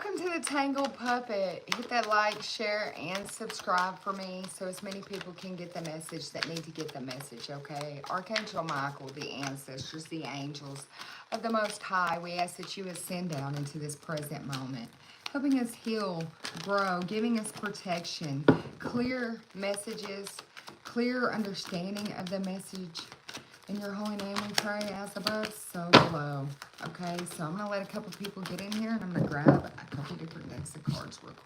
Welcome to the Tangled Puppet. Hit that like, share, and subscribe for me so as many people can get the message that need to get the message, okay? Archangel Michael, the ancestors, the angels of the Most High, we ask that you ascend down into this present moment, helping us heal, grow, giving us protection, clear messages, clear understanding of the message. In your holy name we pray, as above, so below. Okay, so I'm going to let a couple people get in here, and I'm going to grab a couple different decks of cards real quick.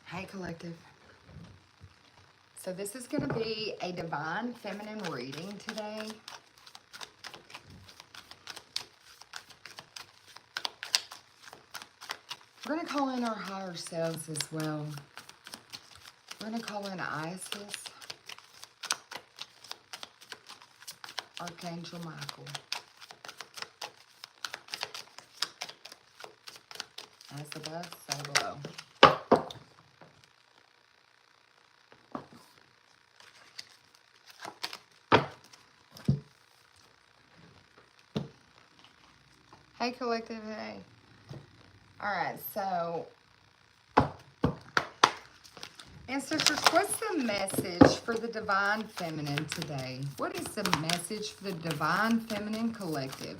Hey, collective. So this is going to be a divine feminine reading today. We're going to call in our higher selves as well. We're going to call in Isis, Archangel Michael, as above, so below. Hey, collective, hey. All right, so, ancestors, what's the message for the divine feminine today? What is the message for the divine feminine collective?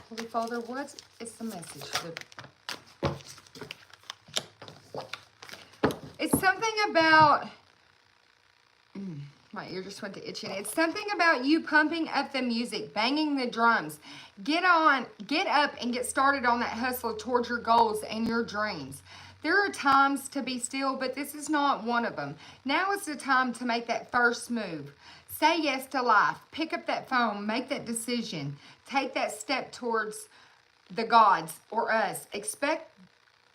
Holy Father, what is the message for the... It's something about... My ear just went to itching. It's something about you pumping up the music, banging the drums. Get up and get started on that hustle towards your goals and your dreams. There are times to be still, but this is not one of them. Now is the time to make that first move. Say yes to life. Pick up that phone. Make that decision. Take that step towards the gods or us. Expect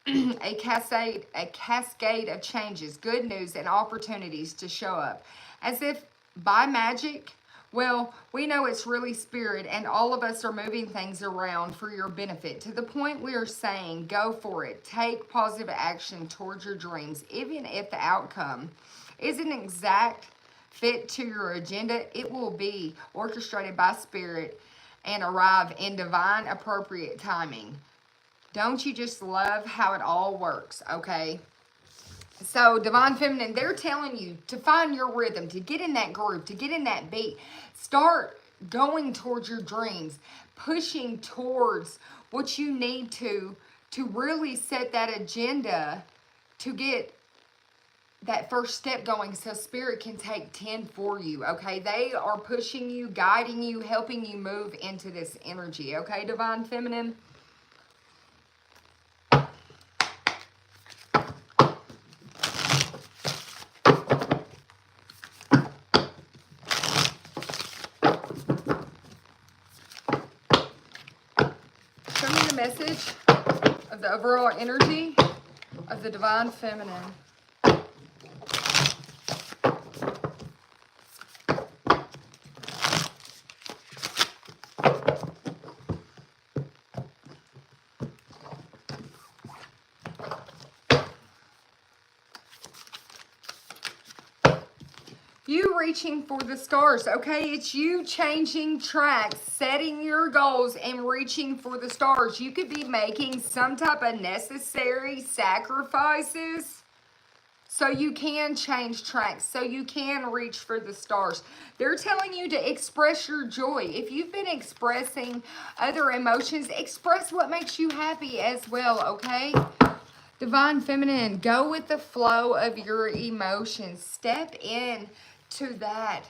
a cascade of changes, good news, and opportunities to show up. As if by magic, well, we know it's really spirit, and all of us are moving things around for your benefit, to the point we are saying, go for it. Take positive action towards your dreams, even if the outcome isn't exact fit to your agenda. It will be orchestrated by spirit and arrive in divine appropriate timing. Don't you just love how it all works, okay? So, divine feminine, they're telling you to find your rhythm, to get in that groove, to get in that beat. Start going towards your dreams, pushing towards what you need to really set that agenda to get that first step going so spirit can take 10 for you, okay? They are pushing you, guiding you, helping you move into this energy, okay, divine feminine? Message of the overall energy of the divine feminine. You reaching for the stars, okay? It's you changing tracks, setting your goals, and reaching for the stars. You could be making some type of necessary sacrifices so you can change tracks, so you can reach for the stars. They're telling you to express your joy. If you've been expressing other emotions, express what makes you happy as well, okay? Divine feminine, go with the flow of your emotions. Step in to that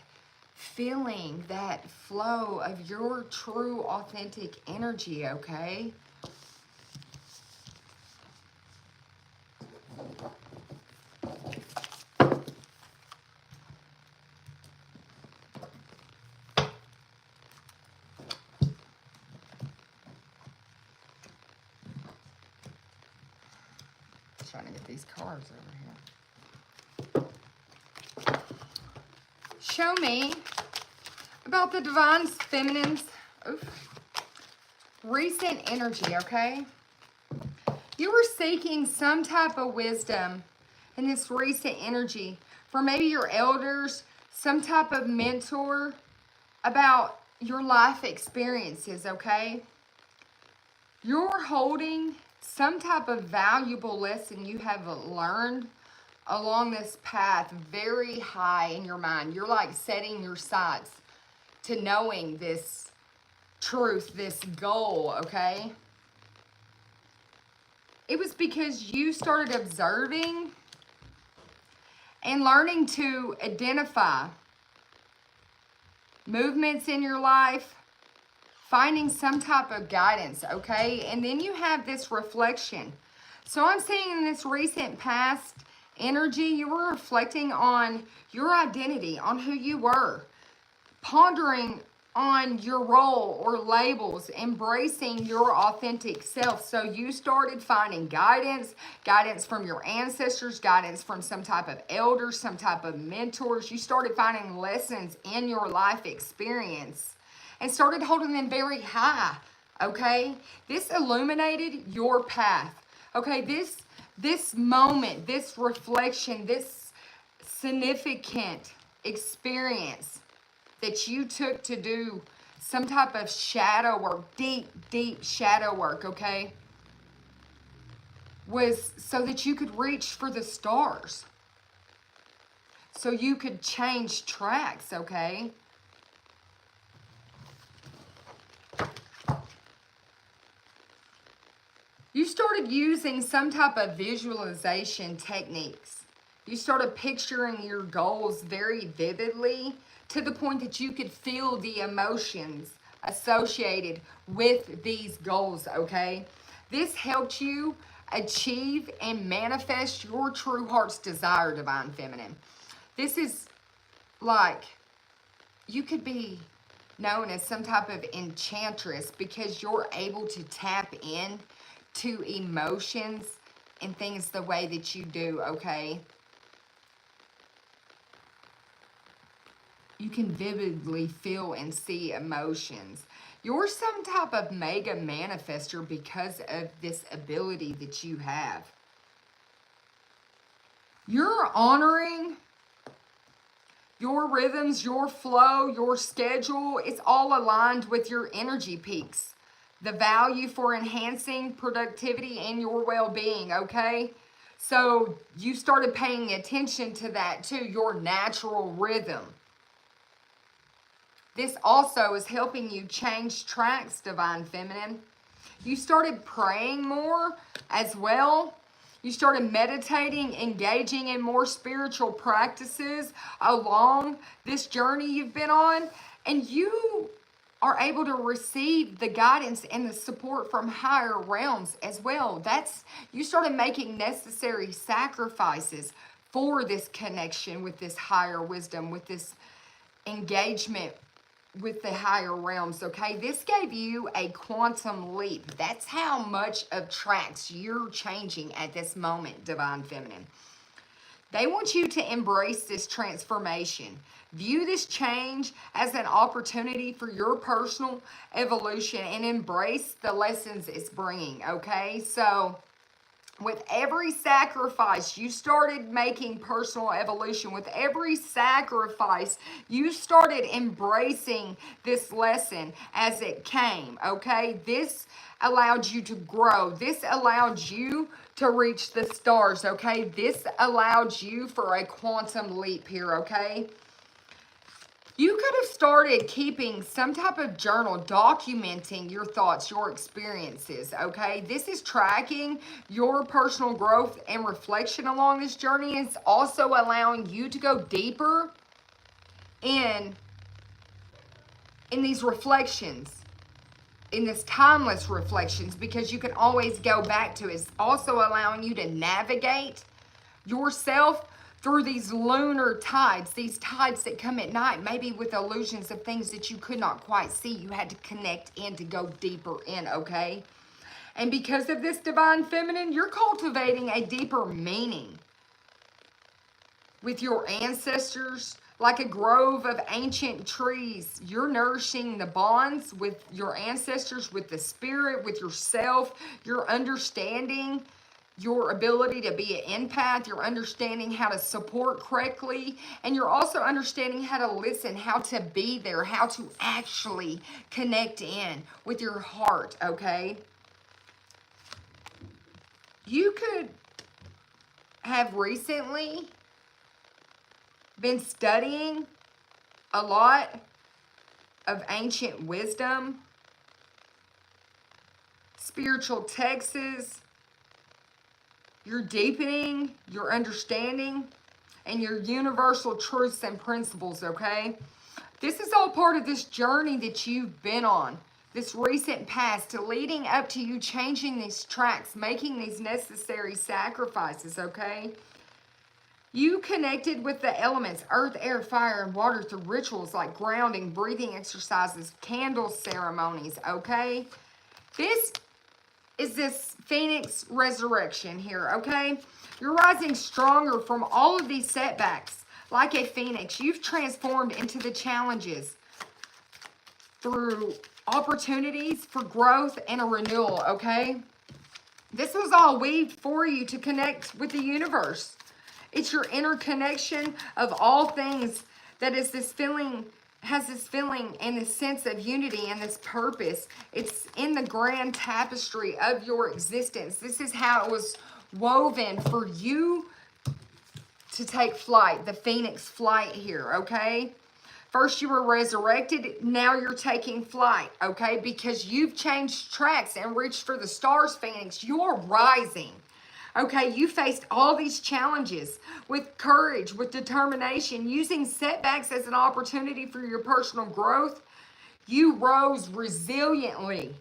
feeling, that flow of your true, authentic energy, okay? Trying to get these cards over here. Show me about the Divine Feminine's recent energy, okay? You were seeking some type of wisdom in this recent energy from maybe your elders, some type of mentor about your life experiences, okay? You're holding some type of valuable lesson you have learned along this path very high in your mind. You're like setting your sights to knowing this truth, this goal, okay? It was because you started observing and learning to identify movements in your life, finding some type of guidance, okay? And then you have this reflection. So I'm seeing in this recent past energy, you were reflecting on your identity, on who you were, pondering on your role or labels, embracing your authentic self. So you started finding guidance from your ancestors, guidance from some type of elders, some type of mentors. You started finding lessons in your life experience and started holding them very high, okay? This illuminated your path, okay? This moment, this reflection, this significant experience that you took to do some type of shadow work, deep shadow work, okay, was so that you could reach for the stars, so you could change tracks, okay? You started using some type of visualization techniques. You started picturing your goals very vividly to the point that you could feel the emotions associated with these goals, okay? This helped you achieve and manifest your true heart's desire, Divine Feminine. This is like, you could be known as some type of enchantress because you're able to tap in to emotions and things the way that you do, okay? You can vividly feel and see emotions. You're some type of mega manifester because of this ability that you have. You're honoring your rhythms, your flow, your schedule. It's all aligned with your energy peaks. The value for enhancing productivity and your well-being, okay? So you started paying attention to that too, your natural rhythm. This also is helping you change tracks, Divine Feminine. You started praying more as well. You started meditating, engaging in more spiritual practices along this journey you've been on. And you are able to receive the guidance and the support from higher realms as well. You started making necessary sacrifices for this connection with this higher wisdom, with this engagement with the higher realms, okay? This gave you a quantum leap. That's how much of tracks you're changing at this moment, Divine Feminine. They want you to embrace this transformation. View this change as an opportunity for your personal evolution and embrace the lessons it's bringing, okay? So with every sacrifice, you started making personal evolution. With every sacrifice, you started embracing this lesson as it came, okay? This allowed you to grow. This allowed you to reach the stars, okay? This allowed you for a quantum leap here, okay? You could have started keeping some type of journal, documenting your thoughts, your experiences, okay? This is tracking your personal growth and reflection along this journey. It's also allowing you to go deeper in these reflections, in this timeless reflections, because you can always go back to it. It's also allowing you to navigate yourself through these lunar tides, these tides that come at night, maybe with illusions of things that you could not quite see. You had to connect in to go deeper in, okay? And because of this divine feminine, you're cultivating a deeper meaning with your ancestors, like a grove of ancient trees. You're nourishing the bonds with your ancestors, with the spirit, with yourself. You're understanding your ability to be an empath. You're understanding how to support correctly. And you're also understanding how to listen, how to be there, how to actually connect in with your heart, okay? You could have recently been studying a lot of ancient wisdom, spiritual texts. You're deepening your understanding and your universal truths and principles, okay? This is all part of this journey that you've been on, this recent past, to leading up to you changing these tracks, making these necessary sacrifices, okay? You connected with the elements, earth, air, fire, and water through rituals like grounding, breathing exercises, candle ceremonies, okay? This is this Phoenix resurrection here, okay? You're rising stronger from all of these setbacks. Like a phoenix, you've transformed into the challenges through opportunities for growth and a renewal, okay? This was all weaved for you to connect with the universe. It's your interconnection of all things that is this feeling, has this feeling and this sense of unity and this purpose. It's in the grand tapestry of your existence. This is how it was woven for you to take flight, the Phoenix flight here, okay? First you were resurrected, now you're taking flight, okay? Because you've changed tracks and reached for the stars, Phoenix. You're rising. Okay, you faced all these challenges with courage, with determination, using setbacks as an opportunity for your personal growth. You rose resiliently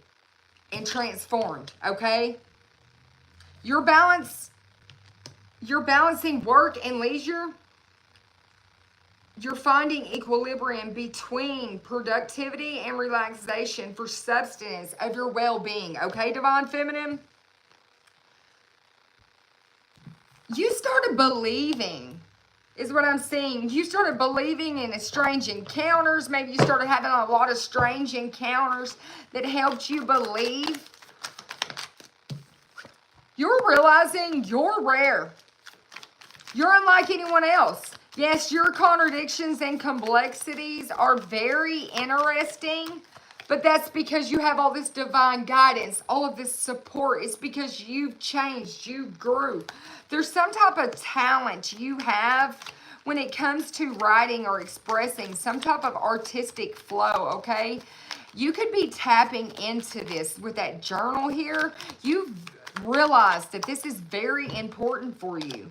and transformed, okay? You're balancing work and leisure. You're finding equilibrium between productivity and relaxation for sustenance of your well-being, okay, Divine Feminine? You started believing, is what I'm seeing. You started believing in strange encounters. Maybe you started having a lot of strange encounters that helped you believe. You're realizing you're rare. You're unlike anyone else. Yes, your contradictions and complexities are very interesting, but that's because you have all this divine guidance, all of this support. It's because you've changed, you grew. There's some type of talent you have when it comes to writing or expressing, some type of artistic flow, okay? You could be tapping into this with that journal here. You've realized that this is very important for you.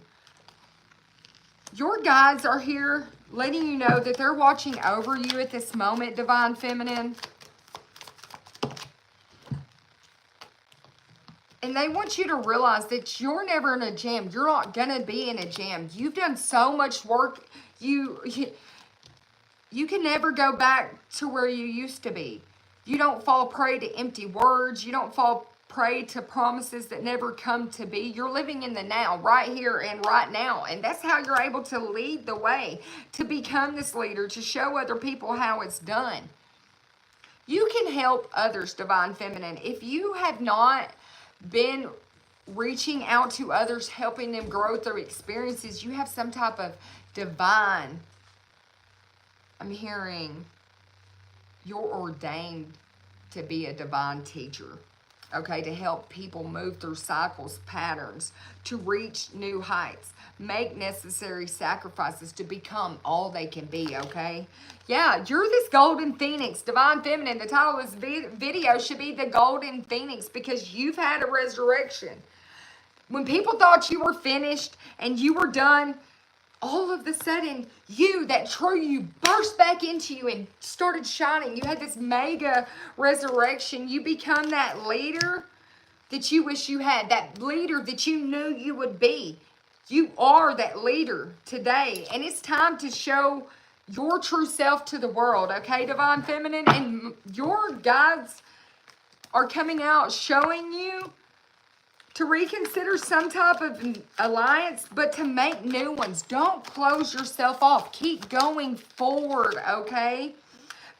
Your guides are here letting you know that they're watching over you at this moment, Divine Feminine. And they want you to realize that you're never in a jam. You're not going to be in a jam. You've done so much work. You can never go back to where you used to be. You don't fall prey to empty words. You don't fall prey to promises that never come to be. You're living in the now, right here and right now. And that's how you're able to lead the way, to become this leader, to show other people how it's done. You can help others, Divine Feminine. If you have not been reaching out to others, helping them grow through experiences, you have some type of divine, I'm hearing you're ordained to be a divine teacher, okay, to help people move through cycles, patterns, to reach new heights, make necessary sacrifices to become all they can be, okay? Yeah, you're this golden phoenix, Divine Feminine. The title of this video should be The Golden Phoenix, because you've had a resurrection. When people thought you were finished and you were done, all of a sudden, that true you, burst back into you and started shining. You had this mega resurrection. You become that leader that you wish you had, that leader that you knew you would be. You are that leader today, and it's time to show your true self to the world, okay, Divine Feminine? And your guides are coming out showing you to reconsider some type of alliance, but to make new ones. Don't close yourself off. Keep going forward, okay?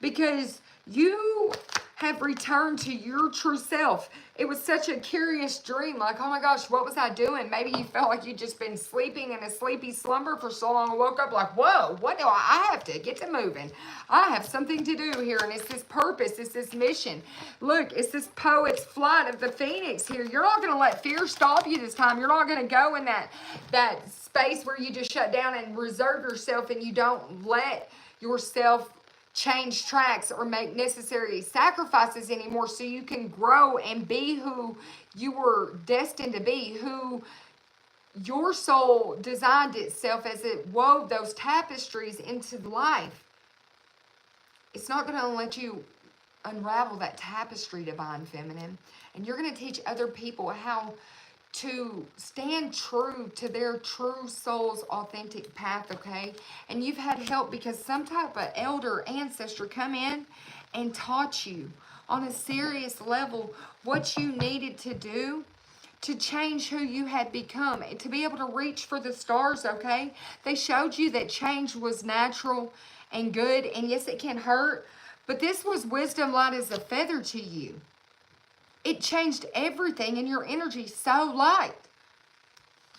Because you have returned to your true self. It was such a curious dream. Like, oh my gosh, what was I doing? Maybe you felt like you'd just been sleeping in a sleepy slumber for so long and woke up like, whoa, what do I have to get to moving? I have something to do here, and it's this purpose, it's this mission. Look, it's this poet's flight of the phoenix here. You're not going to let fear stop you this time. You're not going to go in that space where you just shut down and reserve yourself and you don't let yourself change tracks or make necessary sacrifices anymore, so you can grow and be who you were destined to be, who your soul designed itself as it wove those tapestries into life. It's not going to let you unravel that tapestry, Divine Feminine. And you're going to teach other people how to stand true to their true soul's authentic path, okay? And you've had help because some type of elder ancestor come in and taught you on a serious level what you needed to do to change who you had become and to be able to reach for the stars, okay? They showed you that change was natural and good, and yes, it can hurt, but this was wisdom light as a feather to you. It changed everything, and your energy so light.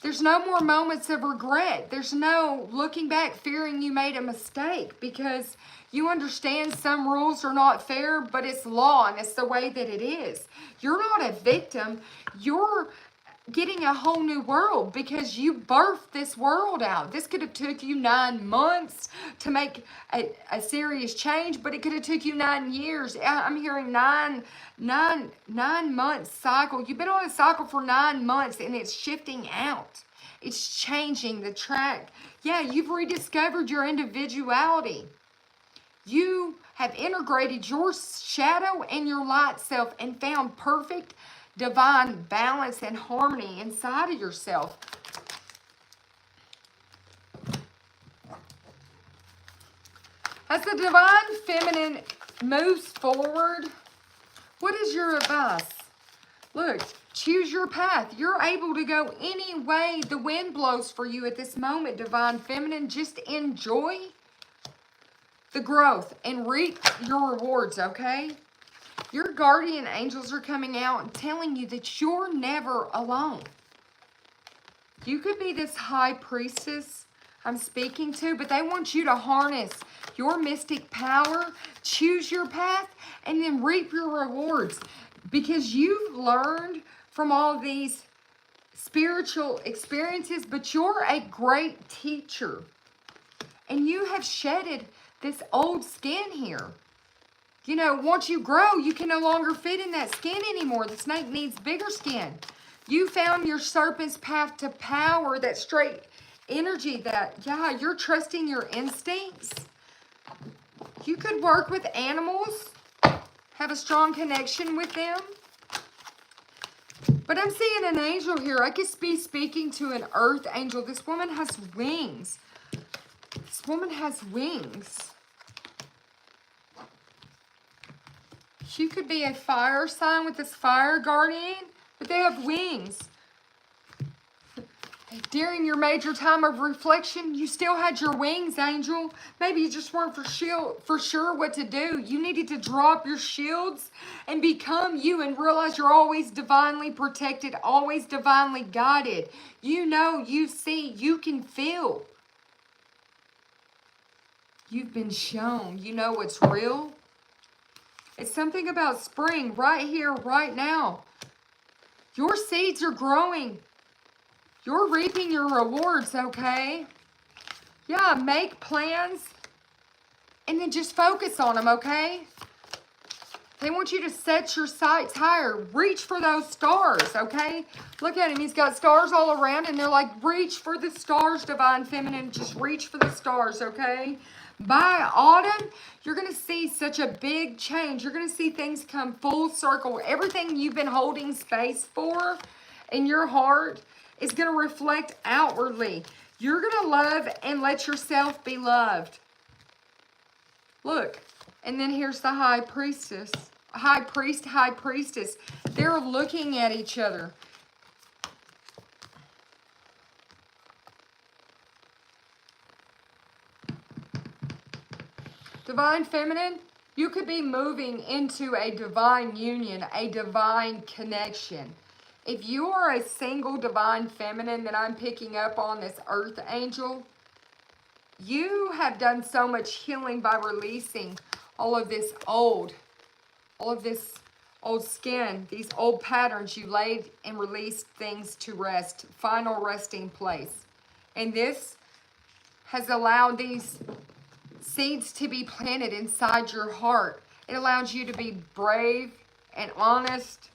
There's no more moments of regret. There's no looking back fearing you made a mistake, because you understand some rules are not fair, but it's law and it's the way that it is. You're not a victim. You're getting a whole new world because you birthed this world out. This could have took you 9 months to make a serious change, but it could have took you 9 years. I'm hearing nine months cycle. You've been on a cycle for 9 months and it's shifting out. It's changing the track. Yeah, you've rediscovered your individuality. You have integrated your shadow and your light self and found perfect divine balance and harmony inside of yourself. As the Divine Feminine moves forward, what is your advice? Look, choose your path. You're able to go any way the wind blows for you at this moment, Divine Feminine. Just enjoy the growth and reap your rewards, okay? Your guardian angels are coming out and telling you that you're never alone. You could be this high priestess I'm speaking to, but they want you to harness your mystic power, choose your path, and then reap your rewards. Because you've learned from all these spiritual experiences, but you're a great teacher. And you have shedded this old skin here. You know, once you grow, you can no longer fit in that skin anymore. The snake needs bigger skin. You found your serpent's path to power, that straight energy that, yeah, you're trusting your instincts. You could work with animals, have a strong connection with them. But I'm seeing an angel here. I could be speaking to an earth angel. This woman has wings. This woman has wings. She could be a fire sign with this fire guardian, but they have wings. During your major time of reflection, you still had your wings, angel. Maybe you just weren't for sure what to do. You needed to drop your shields and become you and realize you're always divinely protected, always divinely guided. You know, you see, you can feel. You've been shown. You know what's real. It's something about spring right here, right now. Your seeds are growing. You're reaping your rewards, okay? Yeah, make plans and then just focus on them, okay? They want you to set your sights higher. Reach for those stars, okay? Look at him. He's got stars all around, and they're like, reach for the stars, Divine Feminine. Just reach for the stars, okay? By autumn, you're going to see such a big change. You're going to see things come full circle. Everything you've been holding space for in your heart is going to reflect outwardly. You're going to love and let yourself be loved. Look. And then here's the high priestess. High priest, high priestess. They're looking at each other. Divine Feminine, you could be moving into a divine union, a divine connection. If you are a single Divine Feminine that I'm picking up on, this Earth Angel, you have done so much healing by releasing all of this old skin, these old patterns. You laid and released things to rest, final resting place. And this has allowed these seeds to be planted inside your heart. It allows you to be brave and honest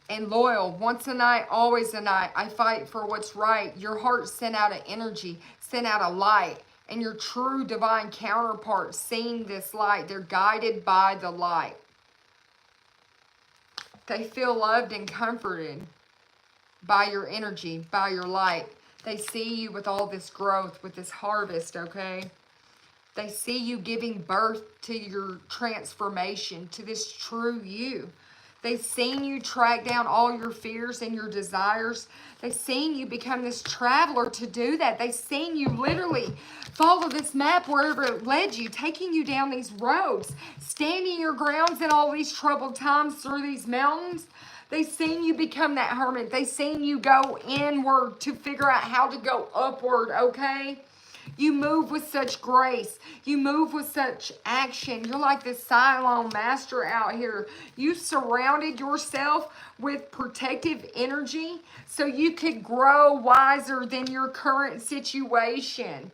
and loyal. Once a night, always a night. I fight for what's right. Your heart sent out an energy, sent out a light. And your true divine counterpart seeing this light, they're guided by the light. They feel loved and comforted by your energy, by your light. They see you with all this growth, with this harvest, okay? They see you giving birth to your transformation, to this true you. They've seen you track down all your fears and your desires. They've seen you become this traveler to do that. They've seen you literally follow this map wherever it led you, taking you down these roads, standing your grounds in all these troubled times through these mountains. They've seen you become that hermit. They've seen you go inward to figure out how to go upward, okay? You move with such grace. You move with such action. You're like this Cylon master out here. You surrounded yourself with protective energy so you could grow wiser than your current situation.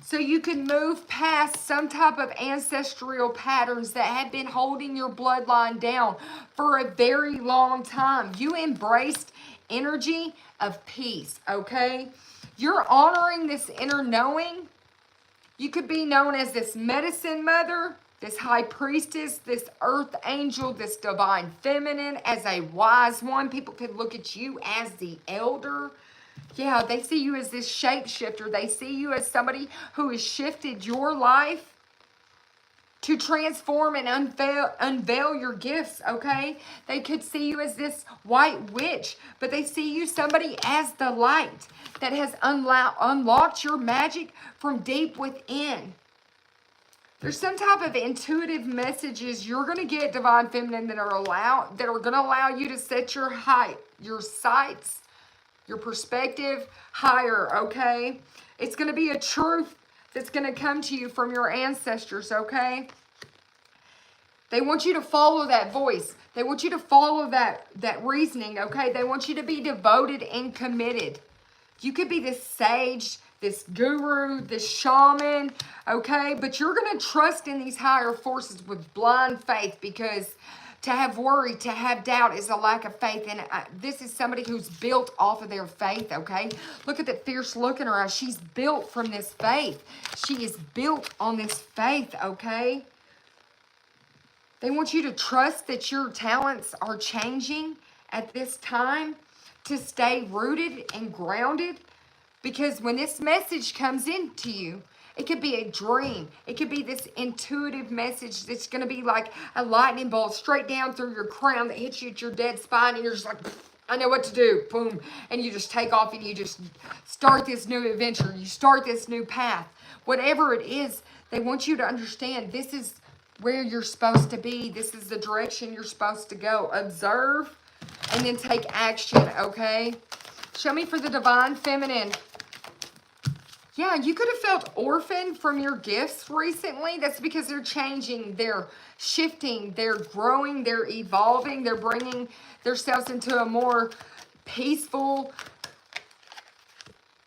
So you can move past some type of ancestral patterns that have been holding your bloodline down for a very long time. You embraced energy of peace, okay? You're honoring this inner knowing. You could be known as this medicine mother, this high priestess, this earth angel, this divine feminine, as a wise one. People could look at you as the elder. Yeah, they see you as this shapeshifter. They see you as somebody who has shifted your life to transform and unveil your gifts, okay? They could see you as this white witch, but they see you somebody as the light that has unlocked your magic from deep within. There's some type of intuitive messages you're going to get, Divine Feminine, that are going to allow you to set your height, your sights, your perspective higher, okay? It's going to be a truth that's going to come to you from your ancestors, okay? They want you to follow that voice. They want you to follow that reasoning, okay? They want you to be devoted and committed. You could be this sage, this guru, this shaman, okay? But you're going to trust in these higher forces with blind faith, because to have worry, to have doubt is a lack of faith. And this is somebody who's built off of their faith, okay? Look at that fierce look in her eyes. She's built from this faith. She is built on this faith, okay? They want you to trust that your talents are changing at this time, to stay rooted and grounded. Because when this message comes into you, it could be a dream. It could be this intuitive message that's going to be like a lightning bolt straight down through your crown that hits you at your dead spine, and you're just like, I know what to do. Boom. And you just take off and you just start this new adventure. You start this new path. Whatever it is, they want you to understand this is where you're supposed to be. This is the direction you're supposed to go. Observe and then take action, okay? Show me for the Divine Feminine. Yeah, you could have felt orphaned from your gifts recently. That's because they're changing, they're shifting, they're growing, they're evolving, they're bringing themselves into a more peaceful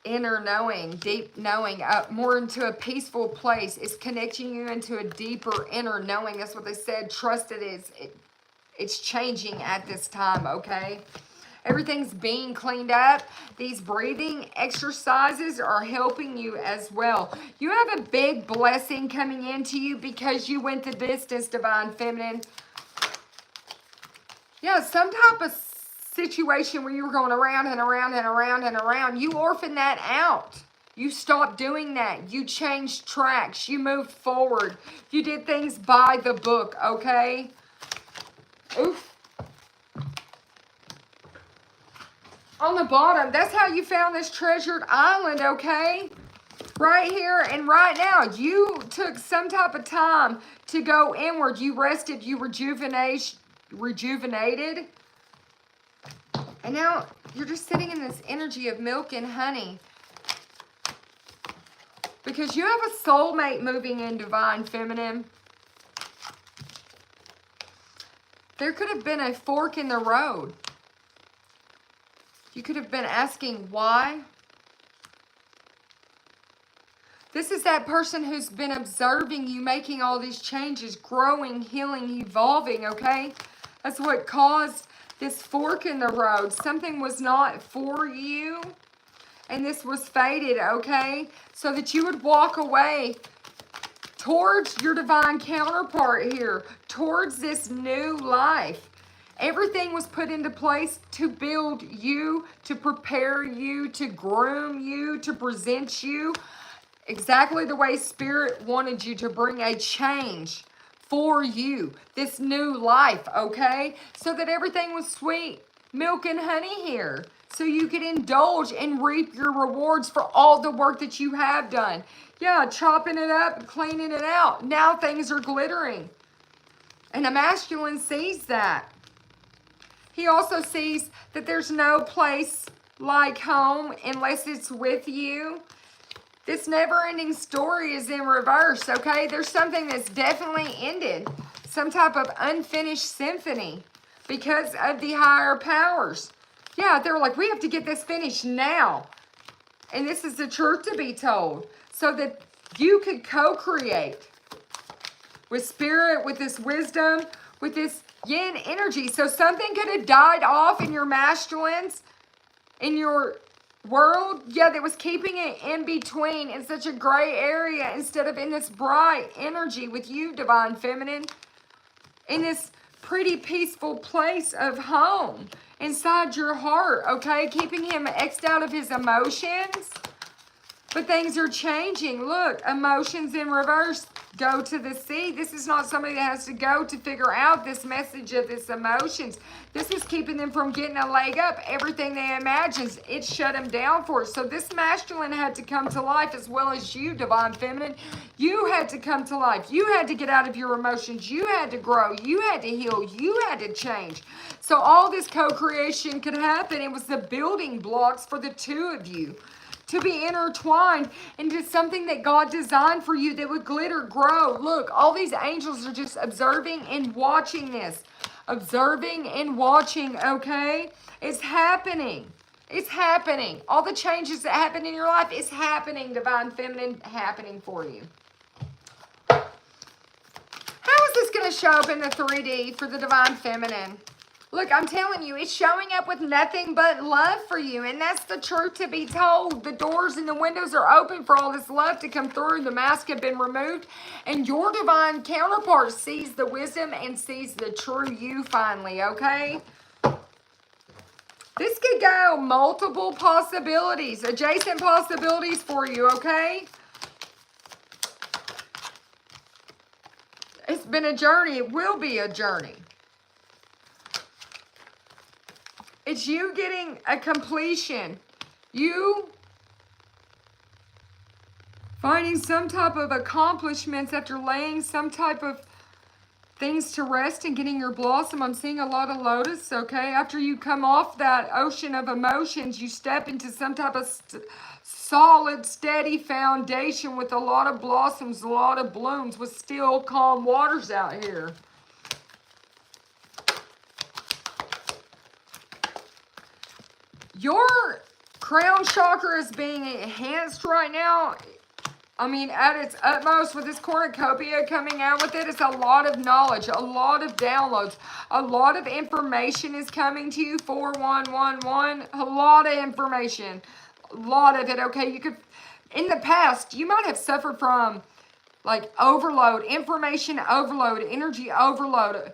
inner knowing, deep knowing, more into a peaceful place. It's connecting you into a deeper inner knowing. That's what they said. Trust it is. It's changing at this time, okay? Everything's being cleaned up. These breathing exercises are helping you as well. You have a big blessing coming into you because you went the distance, Divine Feminine. Yeah, some type of situation where you were going around and around and around and around. You orphaned that out. You stopped doing that. You changed tracks. You moved forward. You did things by the book, okay? Oof. On the bottom, that's how you found this treasured island, okay? Right here and right now, you took some type of time to go inward. You rested, you rejuvenated. And now you're just sitting in this energy of milk and honey. Because you have a soulmate moving in, Divine Feminine. There could have been a fork in the road. You could have been asking why. This is that person who's been observing you making all these changes, growing, healing, evolving, okay? That's what caused this fork in the road. Something was not for you, and this was fated, okay? So that you would walk away towards your divine counterpart here, towards this new life. Everything was put into place to build you, to prepare you, to groom you, to present you exactly the way Spirit wanted you, to bring a change for you, this new life, okay? So that everything was sweet, milk and honey here. So you could indulge and reap your rewards for all the work that you have done. Yeah, chopping it up and cleaning it out. Now things are glittering. And a masculine sees that. He also sees that there's no place like home unless it's with you. This never-ending story is in reverse, okay? There's something that's definitely ended. Some type of unfinished symphony because of the higher powers. Yeah, they were like, we have to get this finished now. And this is the truth to be told. So that you could co-create with Spirit, with this wisdom, with this yin energy. So something could have died off in your masculines, in your world. Yeah, that was keeping it in between in such a gray area instead of in this bright energy with you, Divine Feminine. In this pretty peaceful place of home inside your heart, okay? Keeping him X'd out of his emotions. But things are changing. Look, emotions in reverse. Go to the sea. This is not somebody that has to go to figure out this message of this emotions. This is keeping them from getting a leg up. Everything they imagined, it shut them down for it. So this masculine had to come to life as well as you, Divine Feminine. You had to come to life. You had to get out of your emotions. You had to grow. You had to heal. You had to change. So all this co-creation could happen. It was the building blocks for the two of you to be intertwined into something that God designed for you that would glitter, grow. Look, all these angels are just observing and watching this. Observing and watching, okay? It's happening. It's happening. All the changes that happen in your life is happening, Divine Feminine, happening for you. How is this going to show up in the 3D for the Divine Feminine? Look, I'm telling you, it's showing up with nothing but love for you. And that's the truth to be told. The doors and the windows are open for all this love to come through. The mask have been removed. And your divine counterpart sees the wisdom and sees the true you finally, okay? This could go multiple possibilities, adjacent possibilities for you, okay? It's been a journey. It will be a journey. It's you getting a completion. You finding some type of accomplishments after laying some type of things to rest and getting your blossom. I'm seeing a lot of lotus, okay? After you come off that ocean of emotions, you step into some type of solid, steady foundation with a lot of blossoms, a lot of blooms, with still calm waters out here. Your Crown chakra is being enhanced right now. I mean, at its utmost with this cornucopia coming out with it. It's a lot of knowledge, a lot of downloads, a lot of information is coming to you. 4111, a lot of information, a lot of it. Okay, you could, in the past, you might have suffered from like overload, information overload, energy overload,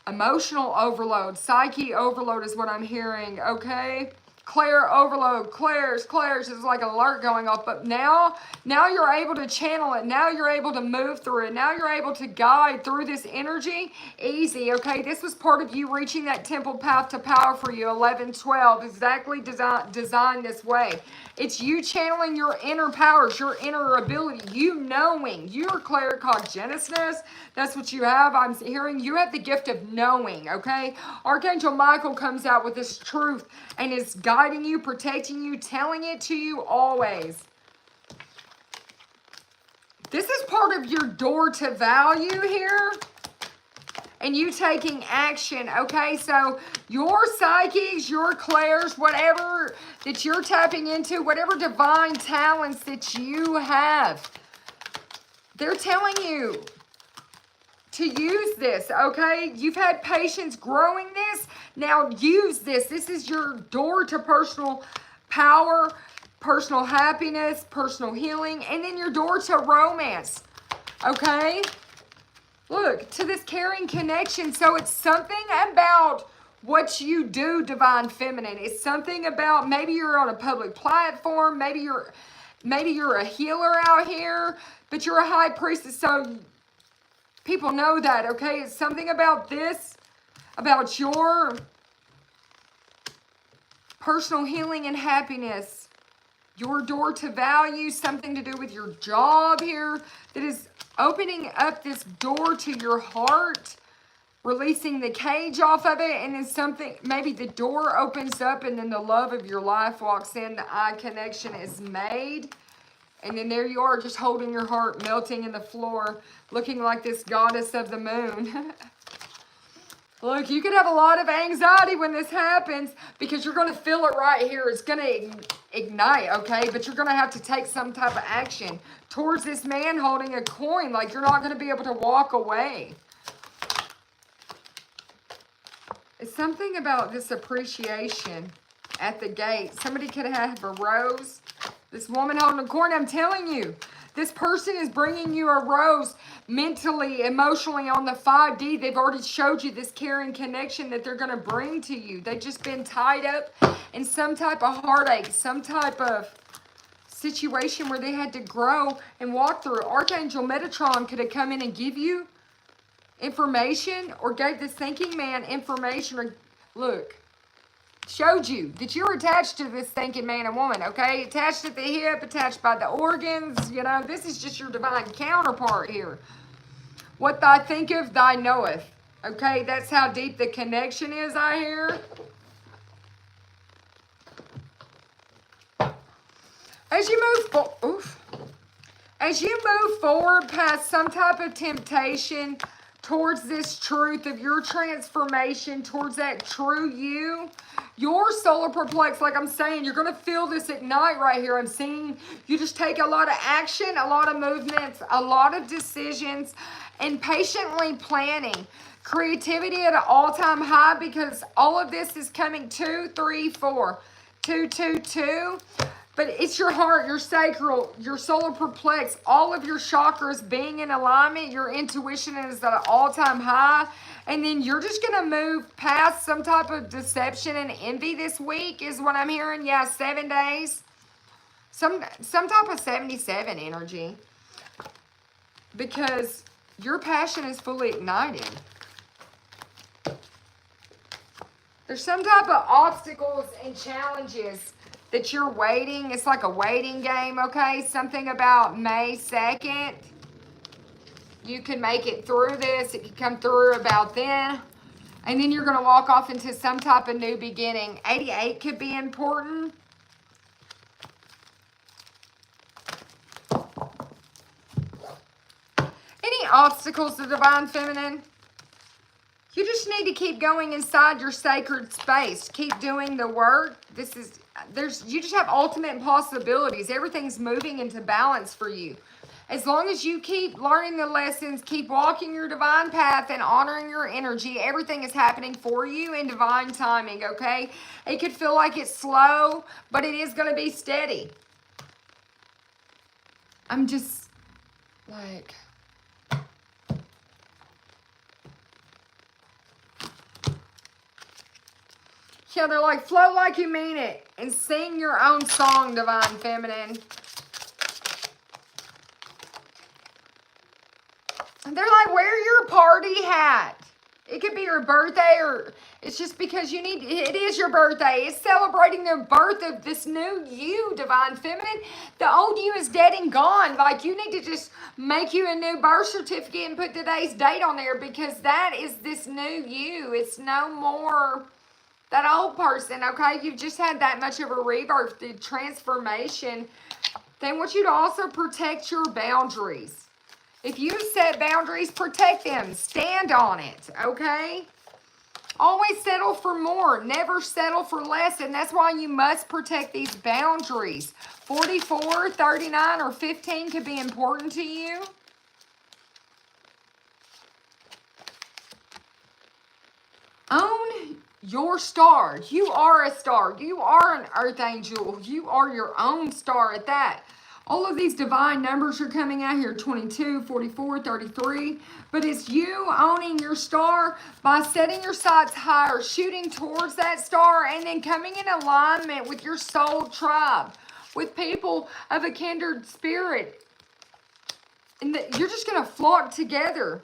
emotional overload, psyche overload is what I'm hearing. Okay. Claire overload, clairs is like an alert going off, but now you're able to channel it. Now you're able to move through it. Now you're able to guide through this energy easy, okay? This was part of you reaching that temple path to power for you, 1112, exactly designed this way. It's you channeling your inner powers, your inner ability, you knowing, your claircognousness. That's what you have. I'm hearing you have the gift of knowing, okay? Archangel Michael comes out with this truth and is guiding you, protecting you, telling it to you always. This is part of your door to value here. And you taking action, okay? So your psychics, your clairs, whatever that you're tapping into, whatever divine talents that you have, they're telling you to use this, okay? You've had patience growing this. Now use this. This is your door to personal power, personal happiness, personal healing, and then your door to romance, okay? Look, to this caring connection. So it's something about what you do, Divine Feminine. It's something about maybe you're on a public platform. Maybe you're a healer out here, but you're a high priestess. So people know that, okay? It's something about this, about your personal healing and happiness. Your door to value, something to do with your job here that is opening up this door to your heart, releasing the cage off of it, and then something, maybe the door opens up and then the love of your life walks in, the eye connection is made, and then there you are just holding your heart, melting in the floor, looking like this goddess of the moon. Look, you could have a lot of anxiety when this happens because you're going to feel it right here. It's going to ignite, okay? But you're going to have to take some type of action towards this man holding a coin. Like you're not going to be able to walk away. It's something about this appreciation at the gate. Somebody could have a rose. This woman holding a coin, I'm telling you. This person is bringing you a rose mentally, emotionally on the 5D. They've already showed you this caring connection that they're going to bring to you. They've just been tied up in some type of heartache, some type of situation where they had to grow and walk through. Archangel Metatron could have come in and give you information or gave this thinking man information. Or look, showed you that you're attached to this thinking man and woman, okay? Attached at the hip, attached by the organs, you know, this is just your divine counterpart here. What thou thinketh, thou knoweth, okay? That's how deep the connection is, I hear. As you move forward past some type of temptation towards this truth of your transformation, towards that true you, your solar perplex, like I'm saying, you're going to feel this ignite right here. I'm seeing you just take a lot of action, a lot of movements, a lot of decisions, and patiently planning. Creativity at an all-time high because all of this is coming 2, 3, 4, 2, 2, 2. But it's your heart, your sacral, your solar perplex, all of your chakras being in alignment. Your intuition is at an all-time high. And then you're just going to move past some type of deception and envy this week is what I'm hearing. Yeah, 7 days. Some type of 77 energy. Because your passion is fully ignited. There's some type of obstacles and challenges that you're waiting. It's like a waiting game, okay? Something about May 2nd. You can make it through this. It can come through about then. And then you're going to walk off into some type of new beginning. 88 could be important. Any obstacles to Divine Feminine? You just need to keep going inside your sacred space. Keep doing the work. You just have ultimate possibilities. Everything's moving into balance for you. As long as you keep learning the lessons, keep walking your divine path and honoring your energy, everything is happening for you in divine timing, okay? It could feel like it's slow, but it is going to be steady. I'm just like... Yeah, they're like, flow like you mean it and sing your own song, Divine Feminine. And they're like, wear your party hat. It could be your birthday, or it's just because it is your birthday. It's celebrating the birth of this new you, Divine Feminine. The old you is dead and gone. Like, you need to just make you a new birth certificate and put today's date on there, because that is this new you. It's no more that old person, okay? You've just had that much of a rebirth, the transformation. They want you to also protect your boundaries. If you set boundaries, protect them. Stand on it, okay? Always settle for more. Never settle for less. And that's why you must protect these boundaries. 44, 39, or 15 could be important to you. Own your star. You are a star. You are an earth angel. You are your own star at that. All of these divine numbers are coming out here, 22, 44, 33. But it's you owning your star by setting your sights higher, shooting towards that star, and then coming in alignment with your soul tribe, with people of a kindred spirit. And you're just going to flock together.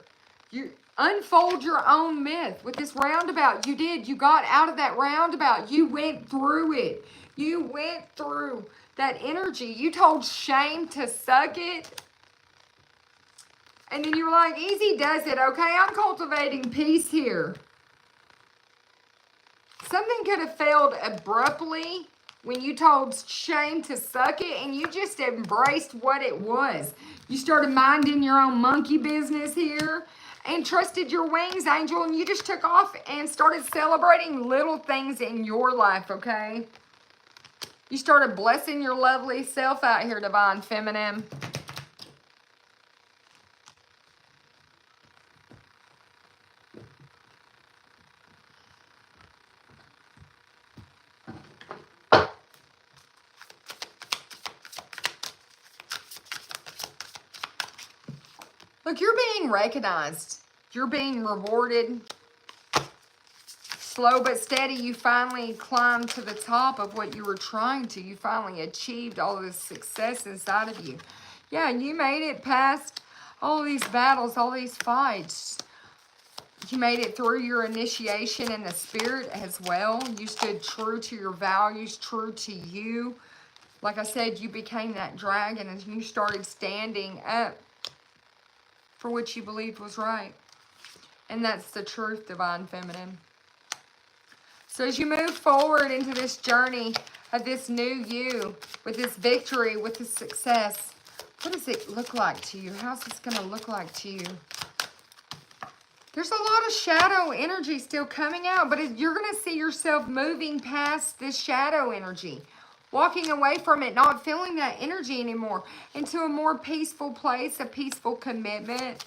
You unfold your own myth with this roundabout. You got out of that roundabout. You went through it. You went through that energy. You told shame to suck it. And then you were like, easy does it, okay? I'm cultivating peace here. Something could have failed abruptly when you told shame to suck it, and you just embraced what it was. You started minding your own monkey business here and trusted your wings, angel, and you just took off and started celebrating little things in your life, okay? You started blessing your lovely self out here, Divine Feminine. Look, you're being recognized. You're being rewarded. Slow but steady, you finally climbed to the top of what you were trying to. You finally achieved all this success inside of you. Yeah, you made it past all these battles, all these fights. You made it through your initiation in the spirit as well. You stood true to your values, true to you. Like I said, you became that dragon and you started standing up for what you believed was right. And that's the truth, Divine Feminine. So as you move forward into this journey of this new you, with this victory, with this success, what does it look like to you? How's this going to look like to you? There's a lot of shadow energy still coming out, but you're going to see yourself moving past this shadow energy, walking away from it, not feeling that energy anymore, into a more peaceful place, a peaceful commitment.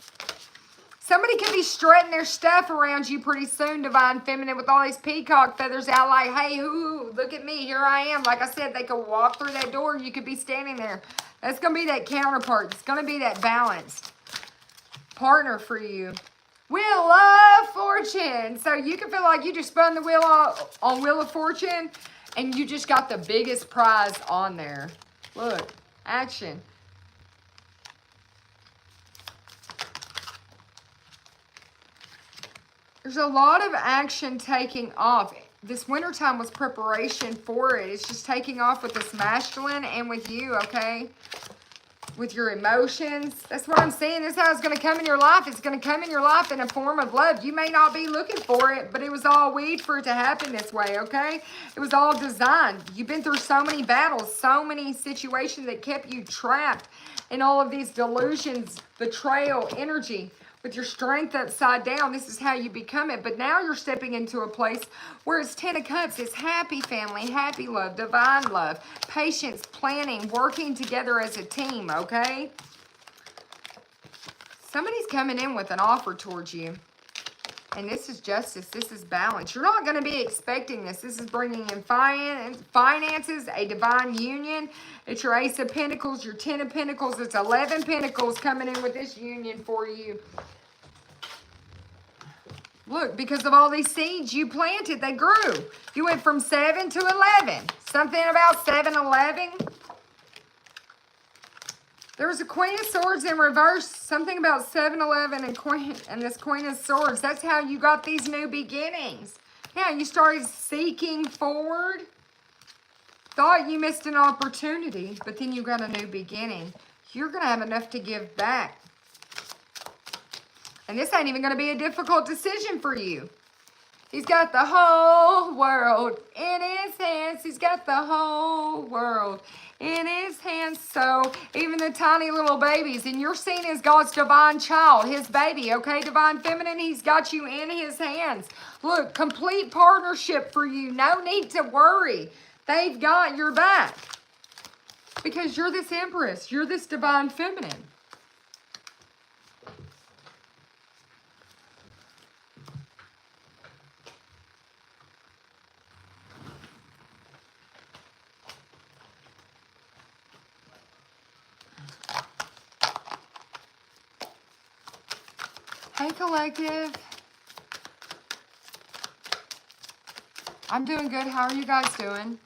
Somebody could be strutting their stuff around you pretty soon, Divine Feminine, with all these peacock feathers out like, hey, ooh, look at me, here I am. Like I said, they could walk through that door and you could be standing there. That's going to be that counterpart. It's going to be that balanced partner for you. Wheel of Fortune. So you can feel like you just spun the wheel on Wheel of Fortune and you just got the biggest prize on there. Look, action. There's a lot of action taking off. This wintertime was preparation for it. It's just taking off with this masculine and with you, okay? With your emotions. That's what I'm saying. This is how it's going to come in your life. It's going to come in your life in a form of love. You may not be looking for it, but it was all weed for it to happen this way, okay? It was all designed. You've been through so many battles, so many situations that kept you trapped in all of these delusions, betrayal, energy. With your strength upside down, this is how you become it. But now you're stepping into a place where it's 10 of Cups. It's happy family, happy love, divine love, patience, planning, working together as a team, okay? Somebody's coming in with an offer towards you. And this is justice. This is balance. You're not going to be expecting this. This is bringing in finances, a divine union. It's your Ace of Pentacles, your 10 of Pentacles. It's 11 Pentacles coming in with this union for you. Look, because of all these seeds you planted, they grew. You went from 7 to 11. Something about 7-11. There was a Queen of Swords in reverse. Something about 7-11 and this Queen of Swords. That's how you got these new beginnings. Yeah, you started seeking forward. Thought you missed an opportunity, but then you got a new beginning. You're going to have enough to give back. And this ain't even going to be a difficult decision for you. He's got the whole world in his hands. He's got the whole world in his hands. So even the tiny little babies, and you're seen as God's divine child, his baby, okay? Divine feminine, he's got you in his hands. Look, complete partnership for you. No need to worry. They've got your back. Because you're this empress. You're this divine feminine. Hey, collective. I'm doing good. How are you guys doing?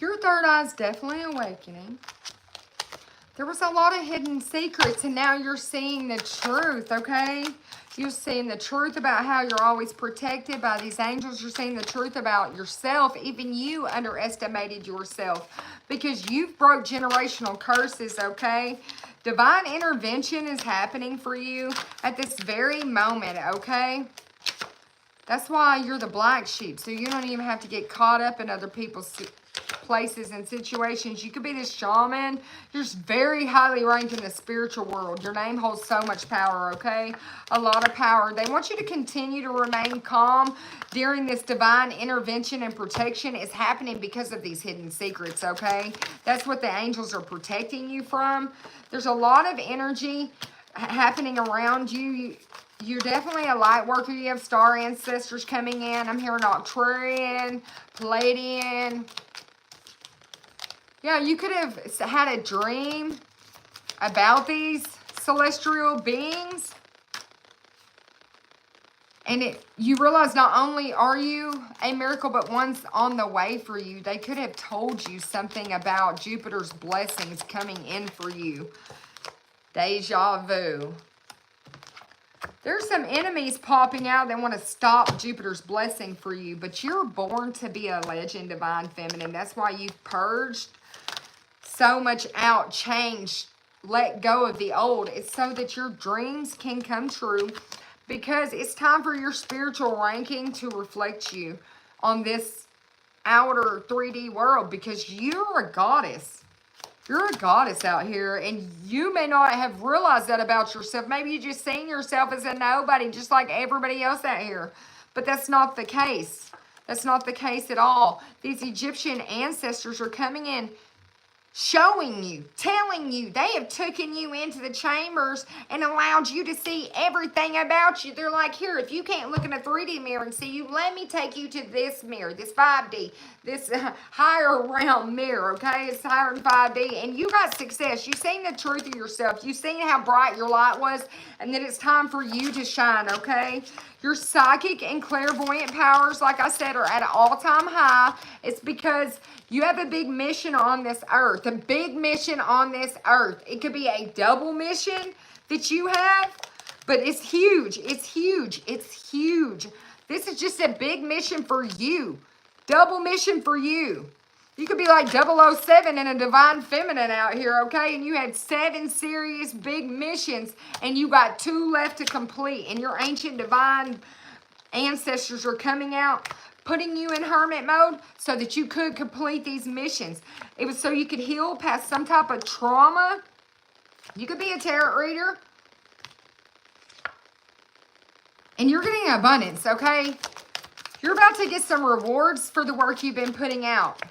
Your third eye's definitely awakening. There was a lot of hidden secrets, and now you're seeing the truth, okay? You're seeing the truth about how you're always protected by these angels. You're seeing the truth about yourself. Even you underestimated yourself because you've broke generational curses, okay? Divine intervention is happening for you at this very moment, okay? That's why you're the black sheep, so you don't even have to get caught up in other people's places and situations. You could be this shaman. You're just very highly ranked in the spiritual world. Your name holds so much power, okay? A lot of power. They want you to continue to remain calm during this divine intervention and protection. Is happening because of these hidden secrets, okay? That's what the angels are protecting you from. There's a lot of energy happening around you. You're definitely a light worker. You have star ancestors coming in. I'm hearing Arcturian, Palladian. Yeah, you could have had a dream about these celestial beings. And you realize not only are you a miracle, but one's on the way for you. They could have told you something about Jupiter's blessings coming in for you. Deja vu. There's some enemies popping out that want to stop Jupiter's blessing for you. But you're born to be a legend, divine feminine. That's why you've purged so much out, changed, let go of the old. It's so that your dreams can come true, because it's time for your spiritual ranking to reflect you on this outer 3D world, because you're a goddess. You're a goddess out here, and you may not have realized that about yourself. Maybe you just seen yourself as a nobody, just like everybody else out here. But that's not the case. That's not the case at all. These Egyptian ancestors are coming in, showing you, telling you, they have taken you into the chambers and allowed you to see everything about you. They're like, here, if you can't look in a 3D mirror and see you, let me take you to this mirror, this 5D, this higher realm mirror, okay? It's higher than 5D, and you got success. You've seen the truth of yourself. You've seen how bright your light was, and then it's time for you to shine, okay? Your psychic and clairvoyant powers, like I said, are at an all-time high. It's because you have a big mission on this earth, a big mission on this earth. It could be a double mission that you have, but it's huge. It's huge. It's huge. This is just a big mission for you. Double mission for you. You could be like 007 and a divine feminine out here, okay? And you had 7 serious big missions, and you got 2 left to complete. And your ancient divine Ancestors are coming out, putting you in hermit mode so that you could complete these missions. It was so you could heal past some type of trauma. You could be a tarot reader. And you're getting abundance, okay? You're about to get some rewards for the work you've been putting out.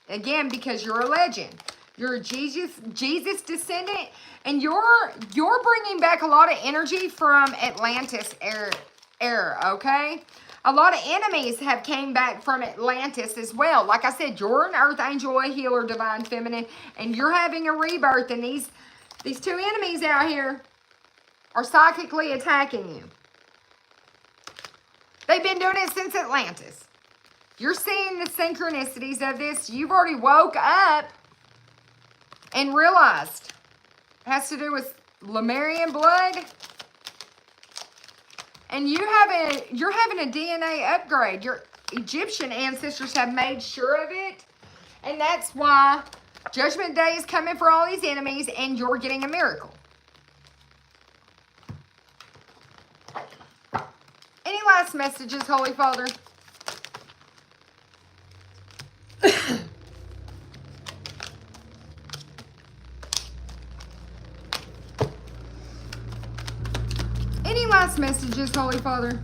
Again, because you're a legend. You're a Jesus descendant. And you're bringing back a lot of energy from Atlantis era, okay? A lot of enemies have came back from Atlantis as well. Like I said, you're an earth angel, a healer, divine feminine, and you're having a rebirth. And these two enemies out here are psychically attacking you. They've been doing it since Atlantis. You're seeing the synchronicities of this. You've already woke up and realized it has to do with Lemurian blood. And you're having a DNA upgrade. Your Egyptian ancestors have made sure of it. And that's why Judgment Day is coming for all these enemies and you're getting a miracle. Any last messages, Holy Father? Any last messages, Holy Father?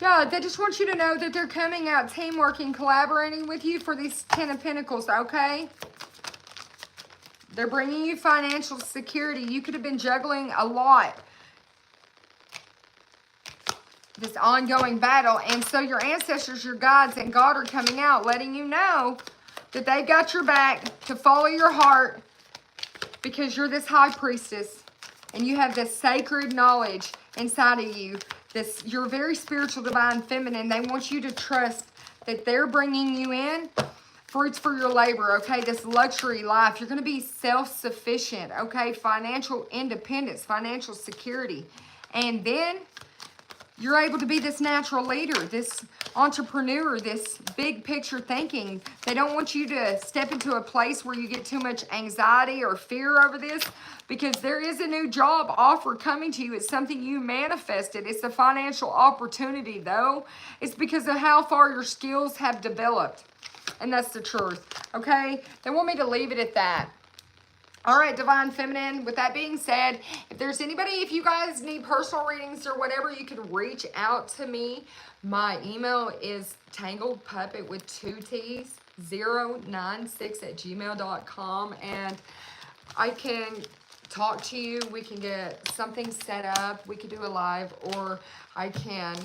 God, they just want you to know that they're coming out teamwork and collaborating with you for these 10 of Pentacles, okay? They're bringing you financial security. You could have been juggling a lot. This ongoing battle. And so your ancestors, your guides, and God are coming out letting you know that they've got your back to follow your heart because you're this high priestess and you have this sacred knowledge inside of you. You're very spiritual, divine, feminine. They want you to trust that they're bringing you in fruits for your labor, okay? This luxury life. You're going to be self-sufficient, okay? Financial independence, financial security. And then you're able to be this natural leader, this entrepreneur, this big picture thinking. They don't want you to step into a place where you get too much anxiety or fear over this because there is a new job offer coming to you. It's something you manifested. It's a financial opportunity, though. It's because of how far your skills have developed. And that's the truth, okay? They want me to leave it at that. All right, Divine Feminine, with that being said, if there's anybody, if you guys need personal readings or whatever, you can reach out to me. My email is tangledpuppet with 2 T's, 096@gmail.com. And I can talk to you. We can get something set up. We could do a live, or I can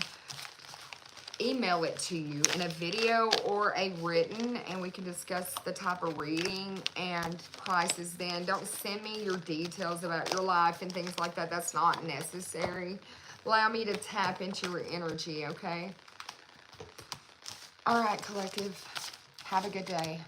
email it to you in a video or a written, and we can discuss the type of reading and prices then. Don't send me your details about your life and things like that. That's not necessary. Allow me to tap into your energy, okay? All right, collective. Have a good day.